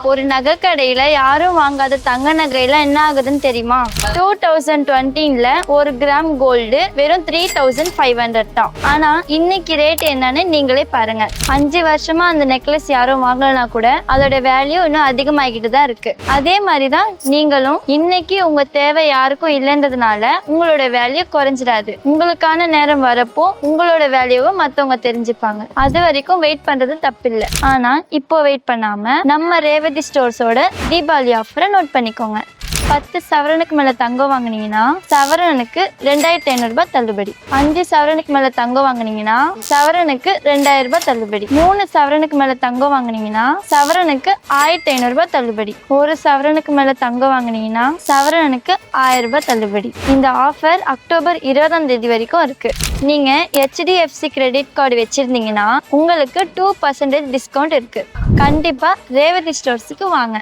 ஒரு நகை கடையில யாரும் வாங்காத தங்க நகையெல்லாம் என்ன ஆகுதுன்னு தெரியுமா? 2020ல 1 கிராம் கோல்டு வெறும் 3500 தான். ஆனா இன்னைக்கு ரேட் என்னன்னு நீங்களே பாருங்க. 5 வருஷமா அந்த நெக்லஸ் யாரும் வாங்கலனா கூட அதோட வேல்யூ இன்னும் அதிகமாகிட்டு தான் இருக்கு. அதே மாதிரிதான் நீங்களும் இன்னைக்கு உங்க தேவை யாருக்கும் இல்லைன்றதுனால உங்களோட வேல்யூ குறைஞ்சிடாது. உங்களுக்கான நேரம் வரப்போ உங்களோட வேல்யூவை மத்தவங்க தெரிஞ்சுப்பாங்க. அது வரைக்கும் வெயிட் பண்றது தப்பில்லை. ஆனா இப்போ வெயிட் பண்ணாம நம்ம ரேவதி ஸ்டோர்ஸோட தீபாவளி ஆஃபரை நோட் பண்ணிக்கோங்க. 10 சவரனுக்கு மேல தங்கம் வாங்கினீங்கன்னா சவரனுக்கு 2500 ரூபாய் தள்ளுபடி. 5 சவரனுக்கு மேல தங்கம் வாங்கினீங்கன்னா சவரனுக்கு 2000 ரூபாய் தள்ளுபடி. 3 சவரனுக்கு மேல தங்கம் வாங்கினீங்கன்னா சவரனுக்கு 1500 ரூபாய் தள்ளுபடி. 1 சவரனுக்கு மேல தங்கம் வாங்கினீங்கன்னா சவரனுக்கு 1000 ரூபாய் தள்ளுபடி. இந்த ஆஃபர் அக்டோபர் 20ஆம் தேதி வரைக்கும் இருக்கு. நீங்க HDFC கிரெடிட் கார்டு வச்சிருந்தீங்கன்னா உங்களுக்கு 2% டிஸ்கவுண்ட் இருக்கு. கண்டிப்பா ரேவதி ஸ்டோர்ஸுக்கு வாங்க.